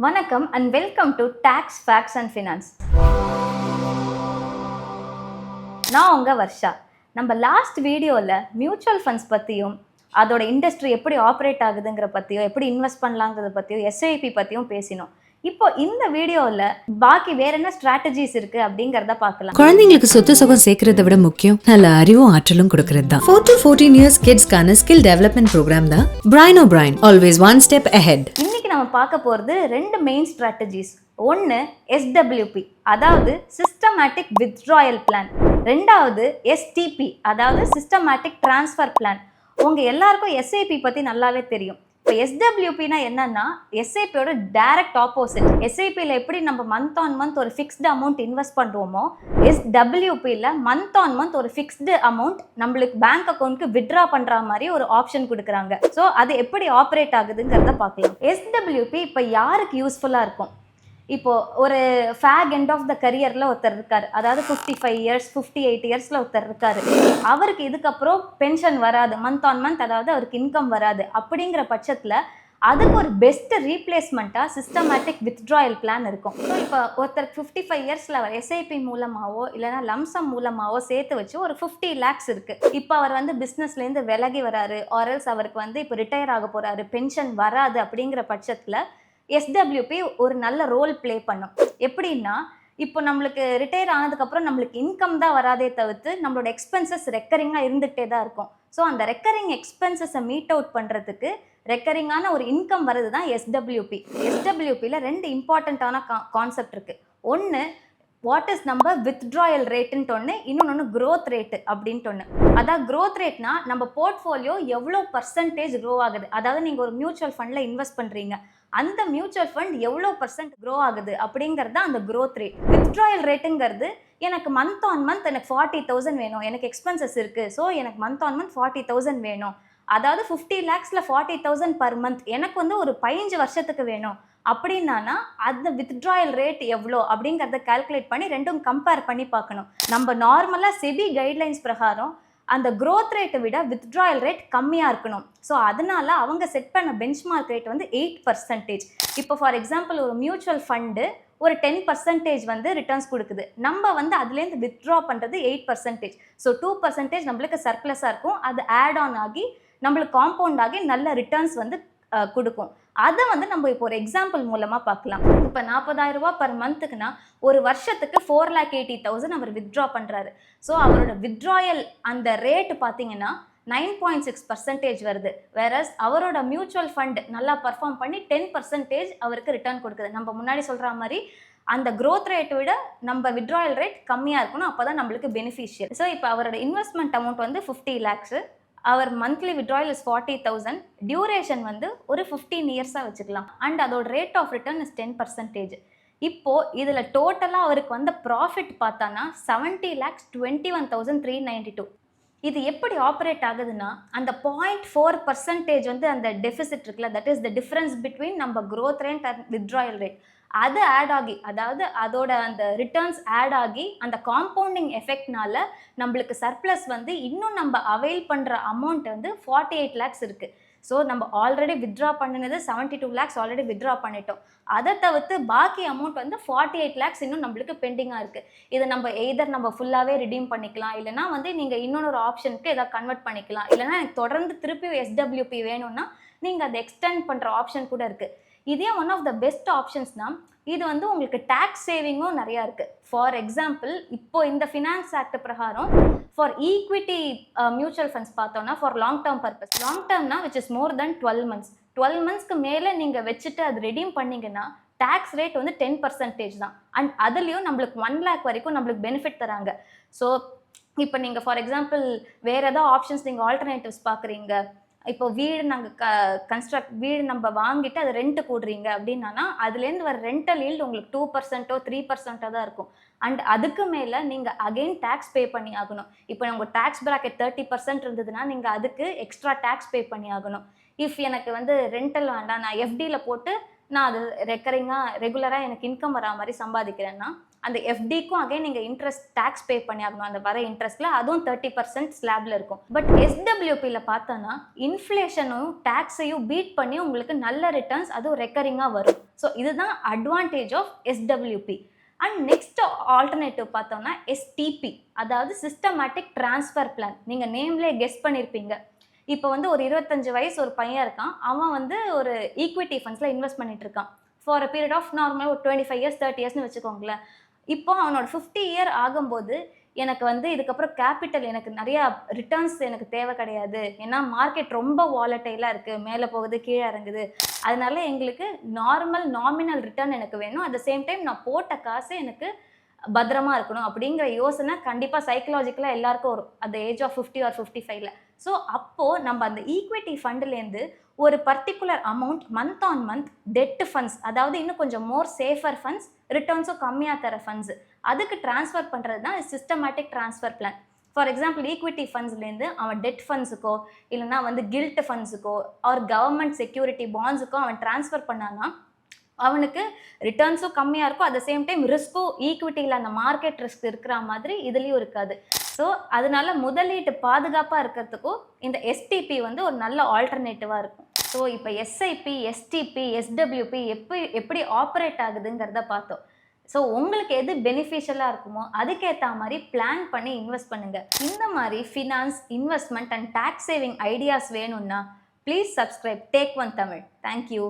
வணக்கம் and welcome to tax facts and finance. நான் உங்கள் வர்ஷா. நம்ம லாஸ்ட் வீடியோவில் மியூச்சுவல் ஃபண்ட்ஸ் பற்றியும் அதோட இண்டஸ்ட்ரி எப்படி ஆப்ரேட் ஆகுதுங்கிற பற்றியும் எப்படி இன்வெஸ்ட் பண்ணலாங்கிறத பற்றியும் எஸ்ஐபி பற்றியும் பேசினோம். இப்போ இந்த வீடியோவில் பாக்கி வேற என்ன ஸ்ட்ராட்டஜிஸ் இருக்கு அப்படிங்கறத பார்க்கலாம். குழந்தைங்களுக்கு சொத்து சுகம் சேர்க்கறத விட முக்கியம் நல்ல அறிவும் ஆற்றலும் கொடுக்கறது தான். 4 to 14 years kidsக்கான ஸ்கில் டெவலப்மெண்ட் ப்ரோக்ராம் தான் Brainobrain, always one step ahead. இன்னைக்கு நம்ம பார்க்க போறது ரெண்டு மெயின் ஸ்ட்ராட்டஜிஸ். ஒன்று எஸ்டபிள்யூபி, அதாவது சிஸ்டமேட்டிக் வித்ட்ராயல் பிளான். ரெண்டாவது எஸ்டிபி, அதாவது சிஸ்டமேட்டிக் டிரான்ஸ்ஃபர் பிளான். உங்க எல்லாருக்கும் எஸ்ஐபி பத்தி நல்லாவே தெரியும். இப்போ எஸ்டபிள்யூபினா என்னன்னா எஸ்ஐபியோட டைரக்ட் ஆப்போசிட். எஸ்ஐபியில் எப்படி நம்ம மந்த் ஆன் மந்த் ஒரு ஃபிக்ஸ்டு அமௌண்ட் இன்வெஸ்ட் பண்ணுறோமோ, எஸ்டபிள்யூபியில் மந்த் ஆன் மந்த் ஒரு ஃபிக்ஸ்டு அமௌண்ட் நம்மளுக்கு பேங்க் அக்கௌண்ட்க்கு வித்ட்ரா பண்ணுற மாதிரி ஒரு ஆப்ஷன் கொடுக்குறாங்க. ஸோ அது எப்படி ஆப்ரேட் ஆகுதுங்கிறத பார்க்கலாம். எஸ்டபிள்யூபி இப்போ யாருக்கு யூஸ்ஃபுல்லாக இருக்கும்? இப்போ ஒரு ஃபேக் எண்ட் ஆஃப் த கரியரில் ஒருத்தர் இருக்கார், அதாவது 55 இயர்ஸ் 58 இயர்ஸில் ஒருத்தர் இருக்கார். அவருக்கு இதுக்கப்புறம் பென்ஷன் வராது, மந்த் ஆன் மந்த், அதாவது அவருக்கு இன்கம் வராது. அப்படிங்கிற பட்சத்தில் அதுக்கு ஒரு பெஸ்ட் ரீப்ளேஸ்மெண்ட்டாக சிஸ்டமேட்டிக் வித்ட்ராயல் பிளான் இருக்கும். ஸோ இப்போ ஒருத்தர் 55 இயர்ஸில் அவர் எஸ்ஐபி மூலமாகவோ இல்லைனா லம்சம் மூலமாகவோ சேர்த்து வச்சு ஒரு 50 lakhs இருக்குது. இப்போ அவர் வந்து பிஸ்னஸ்லேருந்து விலகி வராரு, ஆர்எல்ஸ் அவருக்கு வந்து இப்போ ரிட்டையர் ஆக போகிறாரு, பென்ஷன் வராது. அப்படிங்கிற பட்சத்தில் எஸ்டபிள்யூபி ஒரு நல்ல ரோல் ப்ளே பண்ணும். எப்படின்னா, இப்போ நம்மளுக்கு ரிட்டையர் ஆனதுக்கப்புறம் நம்மளுக்கு இன்கம் தான் வராதே தவிர்த்து நம்மளோட எக்ஸ்பென்சஸ் ரெக்கரிங்காக இருந்துகிட்டே தான் இருக்கும். ஸோ அந்த ரெக்கரிங் எக்ஸ்பென்சஸை மீட் அவுட் பண்ணுறதுக்கு ரெக்கரிங்கான ஒரு இன்கம் வருது தான் எஸ்டபிள்யூபி. எஸ்டபிள்யூபியில் ரெண்டு இம்பார்ட்டண்ட்டான கான்செப்ட் இருக்குது. ஒன்று வாட் இஸ் நம்ம வித்ட்ராயல் ரேட்டுன்ட்டு ஒன்று, இன்னொன்று க்ரோத் ரேட்டு அப்படின்ட்டு ஒன்று. அதான் க்ரோத் ரேட்னா நம்ம போர்ட்ஃபோலியோ எவ்வளோ பர்சன்டேஜ் க்ரோ ஆகுது. அதாவது நீங்கள் ஒரு மியூச்சுவல் ஃபண்டில் இன்வெஸ்ட் பண்ணுறீங்க, அந்த மியூச்சுவல் ஃபண்ட் எவ்வளோ பர்சன்ட் க்ரோ ஆகுது அப்படிங்கிறது தான் அந்த க்ரோத் ரேட். வித்ட்ராயல் ரேட்டுங்கிறது எனக்கு மந்த் ஆன் மந்த் எனக்கு 40,000 வேணும், எனக்கு எக்ஸ்பென்சஸ் இருக்குது, ஸோ எனக்கு மந்த் ஆன் மந்த் 40,000 வேணும். அதாவது 50 lakhsல 40,000 பர் மந்த் எனக்கு வந்து ஒரு 15 வருஷத்துக்கு வேணும் அப்படின்னா அந்த வித்ட்ராயல் ரேட் எவ்வளோ அப்படிங்கிறத கால்குலேட் பண்ணி ரெண்டும் கம்பேர் பண்ணி பார்க்கணும். நம்ம நார்மலாக செபி கைட்லைன்ஸ் பிரகாரம் அந்த க்ரோத் ரேட்டை விட வித்ட்ராயல் ரேட் கம்மியாக இருக்கணும். ஸோ அதனால அவங்க செட் பண்ண பெஞ்ச்மார்க் ரேட் வந்து 8%. இப்போ ஃபார் எக்ஸாம்பிள் ஒரு மியூச்சுவல் ஃபண்டு ஒரு 10% வந்து ரிட்டர்ன்ஸ் கொடுக்குது, நம்ம வந்து அதுலேருந்து வித்ட்ரா பண்ணுறது 8%. ஸோ 2% நம்மளுக்கு சர்ப்ளஸாக இருக்கும். அது ஆட் ஆன் ஆகி நம்மளுக்கு காம்பவுண்ட் ஆகி நல்ல ரிட்டர்ன்ஸ் வந்து கொடுக்கும். அதை வந்து நம்ம இப்போ ஒரு எக்ஸாம்பிள் மூலமாக பார்க்கலாம். இப்போ 40,000 ரூபா பர் மந்த்துக்குன்னா ஒரு வருஷத்துக்கு 4,80,000 அவர் வித்ட்ரா பண்ணுறாரு. ஸோ அவரோட வித்ட்ராயல் அந்த ரேட்டு பார்த்தீங்கன்னா 9.6% வருது. வேறஸ் அவரோட மியூச்சுவல் ஃபண்ட் நல்லா பர்ஃபார்ம் பண்ணி 10% அவருக்கு ரிட்டர்ன் கொடுக்குது. நம்ம முன்னாடி சொல்கிற மாதிரி அந்த க்ரோத் ரேட்டை விட நம்ம வித்ட்ராயல் ரேட் கம்மியாக இருக்கணும், அப்போ தான் நம்மளுக்கு பெனிஃபிஷியல். ஸோ இப்போ அவரோட இன்வெஸ்ட்மெண்ட் அமௌண்ட் வந்து 50 lakhs, அவர் மந்த்லி வித்ட்ராயல் இஸ் 40,000, டியூரேஷன் வந்து ஒரு 15 இயர்ஸாக வச்சுக்கலாம். அண்ட் அதோட ரேட் ஆஃப் ரிட்டர்ன் இஸ் 10%. இப்போது இதில் டோட்டலாக அவருக்கு வந்த ப்ராஃபிட் பார்த்தானா 70,21,392. இது எப்படி ஆப்ரேட் ஆகுதுன்னா, அந்த 0.4% வந்து அந்த டெஃபிசிட் இருக்குல்ல, that is the difference between நம்ம growth rate and withdrawal rate, அது ஆட் ஆகி, அதாவது அதோட அந்த ரிட்டர்ன்ஸ் ஆட் ஆகி அந்த காம்பவுண்டிங் எஃபெக்ட்னால நம்மளுக்கு சர்ப்ளஸ் வந்து இன்னும் நம்ம அவைல் பண்ணுற அமௌண்ட் வந்து 48 lakhs இருக்குது. ஸோ நம்ம ஆல்ரெடி வித்ட்ரா பண்ணினது 72 lakhs ஆல்ரெடி வித்ட்ரா பண்ணிட்டோம். அதை தவிர்த்து பாக்கி அமௌண்ட் வந்து 48 lakhs இன்னும் நம்மளுக்கு பெண்டிங்காக இருக்குது. இதை நம்ம எய்தர் நம்ம ஃபுல்லாகவே ரிடீம் பண்ணிக்கலாம், இல்லைனா வந்து நீங்கள் இன்னொரு ஆப்ஷனுக்கு எதாவது கன்வெர்ட் பண்ணிக்கலாம், இல்லைனா எனக்கு தொடர்ந்து திருப்பி எஸ்டபிள்யூபி வேணும்னா நீங்கள் அதை எக்ஸ்டெண்ட் பண்ணுற ஆப்ஷன் கூட இருக்குது. இதே ஒன் ஆஃப் த பெஸ்ட் ஆப்ஷன்ஸ்னா இது வந்து உங்களுக்கு டேக்ஸ் சேவிங்கும் நிறையா இருக்குது. ஃபார் எக்ஸாம்பிள் இப்போ இந்த ஃபினான்ஸ் ஆக்ட் பிரகாரம் ஃபார் ஈக்விட்டி மியூச்சுவல் ஃபண்ட்ஸ் பார்த்தோன்னா for long term purpose, long டேர்ம்னா which is more than 12 months, 12 monthsக்கு மேலே நீங்கள் வச்சுட்டு அது ரெடீம் பண்ணிங்கன்னா டேக்ஸ் ரேட் வந்து 10% தான். அண்ட் அதுலேயும் நம்மளுக்கு 1 lakh வரைக்கும் நம்மளுக்கு பெனிஃபிட் தராங்க. ஸோ இப்போ நீங்கள் ஃபார் எக்ஸாம்பிள் வேறு ஏதாவது ஆப்ஷன்ஸ் நீங்கள் ஆல்டர்னேட்டிவ்ஸ் பார்க்குறீங்க, இப்போ வீடு நாங்கள் வீடு நம்ம வாங்கிட்டு அது ரெண்ட்டு போடுறீங்க அப்படின்னா அதுலேருந்து வர ரெண்டல் ஈல்டு உங்களுக்கு 2% 3% தான் இருக்கும். அண்ட் அதுக்கு மேலே நீங்கள் அகெயின் டேக்ஸ் பே பண்ணி ஆகணும். இப்போ உங்கள் டேக்ஸ் ப்ராக்கெட் 30% இருந்ததுன்னா நீங்கள் அதுக்கு எக்ஸ்ட்ரா டேக்ஸ் பே பண்ணி ஆகணும். இஃப் எனக்கு வந்து ரெண்டல் வேண்டாம், நான் எஃப்டியில் போட்டு நான் அது ரெக்கரிங்காக ரெகுலராக எனக்கு இன்கம் வரா மாதிரி சம்பாதிக்கிறேன்னா அந்த எஃப்டிக்கும் அகைன் நீங்கள் இன்ட்ரெஸ்ட் டேக்ஸ் பே பண்ணி ஆகணும். அந்த வர இன்ட்ரெஸ்ட்டில் அதுவும் 30% ஸ்லாபில் இருக்கும். பட் எஸ்டபிள்யூபியில் பார்த்தோன்னா இன்ஃப்ளேஷனும் டேக்ஸையும் பீட் பண்ணி உங்களுக்கு நல்ல ரிட்டர்ன்ஸ் அதுவும் ரெக்கரிங்காக வரும். ஸோ இதுதான் advantage of SWP. And next alternative பார்த்தோம்னா எஸ்டிபி, அதாவது சிஸ்டமேட்டிக் ட்ரான்ஸ்ஃபர் பிளான். நீங்கள் நேம்லேயே கெஸ் பண்ணியிருப்பீங்க. இப்போ வந்து ஒரு 25 வயசு ஒரு பையன் இருக்கான், அவன் வந்து ஒரு ஈக்விட்டி ஃபண்ட்ஸில் இன்வெஸ்ட் பண்ணிட்டு இருக்கான் for a period of normal ஒரு 25 இயர்ஸ் 30 இயர்ஸ்னு வச்சுக்கோங்களேன். இப்போ அவனோட 50 இயர் ஆகும்போது எனக்கு வந்து இதுக்கப்புறம் கேபிட்டல் எனக்கு நிறையா ரிட்டர்ன்ஸ் எனக்கு தேவை கிடையாது, ஏன்னா மார்க்கெட் ரொம்ப வாலட்டைலாக இருக்குது, மேலே போகுது கீழே இறங்குது, அதனால எங்களுக்கு நாமினல் ரிட்டர்ன் எனக்கு வேணும், அட் த சேம் டைம் நான் போட்ட காசு எனக்கு பத்திரமா இருக்கணும் அப்படிங்கிற யோசனை கண்டிப்பாக சைக்கலாஜிக்கலாக எல்லாருக்கும் வரும் at the age of 50 or 55ல. ஸோ அப்போது நம்ம அந்த ஈக்விட்டி ஃபண்டுலேருந்து ஒரு particular amount month on month debt funds, அதாவது இன்னும் கொஞ்சம் மோர் சேஃபர் ஃபண்ட்ஸ், ரிட்டர்ன்ஸும் கம்மியாக தர ஃபண்ட்ஸ், அதுக்கு ட்ரான்ஸ்ஃபர் பண்ணுறது தான் systematic transfer plan. For example equity ஃபண்ட்ஸ்லேருந்து அவன் டெட் ஃபண்ட்ஸுக்கோ இல்லைனா வந்து கில்ட் ஃபண்ட்ஸுக்கோ ஆர் கவர்மெண்ட் செக்யூரிட்டி பாண்ட்ஸுக்கோ அவன் ட்ரான்ஸ்ஃபர் பண்ணான்னா அவனுக்கு ரிட்டர்ன்ஸும் கம்மியாக இருக்கும், அட் த சேம் டைம் ரிஸ்க்கும் ஈக்விட்டியில் அந்த மார்க்கெட் ரிஸ்க் இருக்கிற மாதிரி இதுலேயும் இருக்காது. ஸோ அதனால முதலீட்டு பாதுகாப்பாக இருக்கிறதுக்கும் இந்த எஸ்டிபி வந்து ஒரு நல்ல ஆல்டர்னேட்டிவாக இருக்கும். ஸோ இப்போ எஸ்ஐபி, எஸ்டிபி, எஸ்டபிள்யூபி எப்படி ஆப்ரேட் ஆகுதுங்கிறத பார்த்தோம். ஸோ உங்களுக்கு எது பெனிஃபிஷியலாக இருக்குமோ அதுக்கேற்ற மாதிரி பிளான் பண்ணி இன்வெஸ்ட் பண்ணுங்கள். இந்த மாதிரி finance, investment and tax saving ideas வேணும்னா please subscribe Take One Tamil. Thank you.